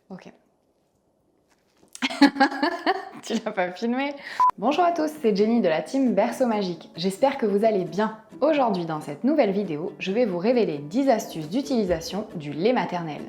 Ok. Tu l'as pas filmé? Bonjour à tous, c'est Jenny de la team Berceau Magique. J'espère que vous allez bien. Aujourd'hui, dans cette nouvelle vidéo, je vais vous révéler 10 astuces d'utilisation du lait maternel.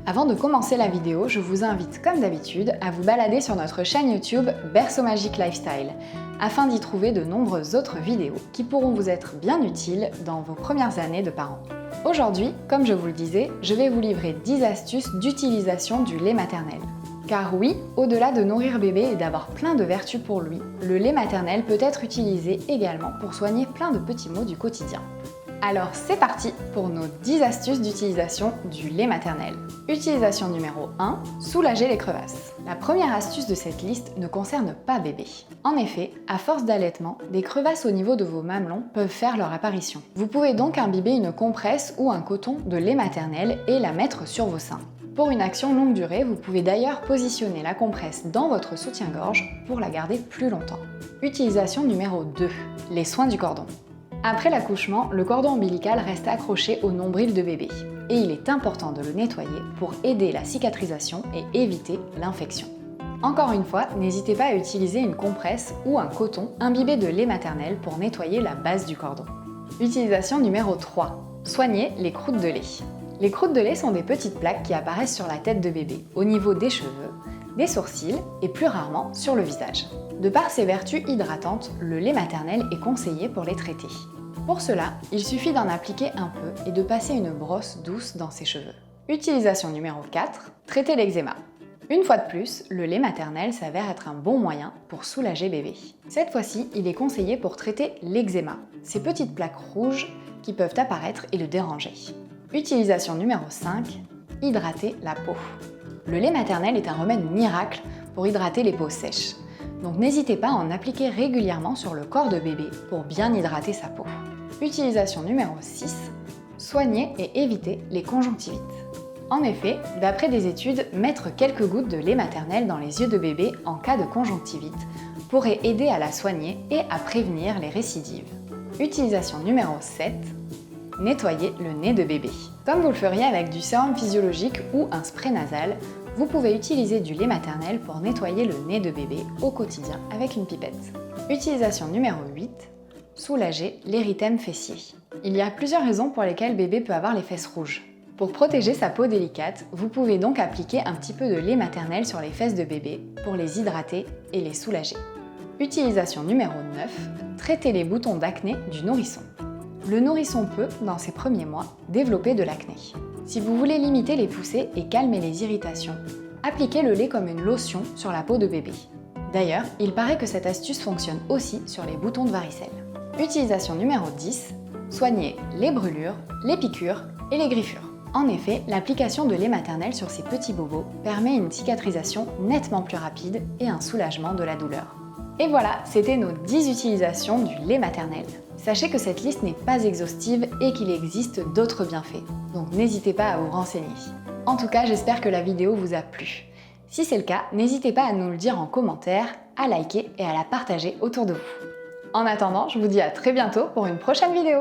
Avant de commencer la vidéo, je vous invite, comme d'habitude, à vous balader sur notre chaîne YouTube Berceau Magique Lifestyle, afin d'y trouver de nombreuses autres vidéos qui pourront vous être bien utiles dans vos premières années de parents. Aujourd'hui, comme je vous le disais, je vais vous livrer 10 astuces d'utilisation du lait maternel. Car oui, au-delà de nourrir bébé et d'avoir plein de vertus pour lui, le lait maternel peut être utilisé également pour soigner plein de petits maux du quotidien. Alors c'est parti pour nos 10 astuces d'utilisation du lait maternel. Utilisation numéro 1, soulager les crevasses. La première astuce de cette liste ne concerne pas bébé. En effet, à force d'allaitement, des crevasses au niveau de vos mamelons peuvent faire leur apparition. Vous pouvez donc imbiber une compresse ou un coton de lait maternel et la mettre sur vos seins. Pour une action longue durée, vous pouvez d'ailleurs positionner la compresse dans votre soutien-gorge pour la garder plus longtemps. Utilisation numéro 2, les soins du cordon. Après l'accouchement, le cordon ombilical reste accroché au nombril de bébé et il est important de le nettoyer pour aider la cicatrisation et éviter l'infection. Encore une fois, n'hésitez pas à utiliser une compresse ou un coton imbibé de lait maternel pour nettoyer la base du cordon. Utilisation numéro 3. Soigner les croûtes de lait. Les croûtes de lait sont des petites plaques qui apparaissent sur la tête de bébé, au niveau des cheveux, des sourcils et plus rarement sur le visage. De par ses vertus hydratantes, le lait maternel est conseillé pour les traiter. Pour cela, il suffit d'en appliquer un peu et de passer une brosse douce dans ses cheveux. Utilisation numéro 4, traiter l'eczéma. Une fois de plus, le lait maternel s'avère être un bon moyen pour soulager bébé. Cette fois-ci, il est conseillé pour traiter l'eczéma, ces petites plaques rouges qui peuvent apparaître et le déranger. Utilisation numéro 5, hydrater la peau. Le lait maternel est un remède miracle pour hydrater les peaux sèches. Donc n'hésitez pas à en appliquer régulièrement sur le corps de bébé pour bien hydrater sa peau. Utilisation numéro 6, soigner et éviter les conjonctivites. En effet, d'après des études, mettre quelques gouttes de lait maternel dans les yeux de bébé en cas de conjonctivite pourrait aider à la soigner et à prévenir les récidives. Utilisation numéro 7, nettoyer le nez de bébé. Comme vous le feriez avec du sérum physiologique ou un spray nasal, vous pouvez utiliser du lait maternel pour nettoyer le nez de bébé au quotidien avec une pipette. Utilisation numéro 8, soulager l'érythème fessier. Il y a plusieurs raisons pour lesquelles bébé peut avoir les fesses rouges. Pour protéger sa peau délicate, vous pouvez donc appliquer un petit peu de lait maternel sur les fesses de bébé pour les hydrater et les soulager. Utilisation numéro 9, traiter les boutons d'acné du nourrisson. Le nourrisson peut, dans ses premiers mois, développer de l'acné. Si vous voulez limiter les poussées et calmer les irritations, appliquez le lait comme une lotion sur la peau de bébé. D'ailleurs, il paraît que cette astuce fonctionne aussi sur les boutons de varicelle. Utilisation numéro 10, soigner les brûlures, les piqûres et les griffures. En effet, l'application de lait maternel sur ces petits bobos permet une cicatrisation nettement plus rapide et un soulagement de la douleur. Et voilà, c'était nos 10 utilisations du lait maternel. Sachez que cette liste n'est pas exhaustive et qu'il existe d'autres bienfaits, donc n'hésitez pas à vous renseigner. En tout cas, j'espère que la vidéo vous a plu. Si c'est le cas, n'hésitez pas à nous le dire en commentaire, à liker et à la partager autour de vous. En attendant, je vous dis à très bientôt pour une prochaine vidéo.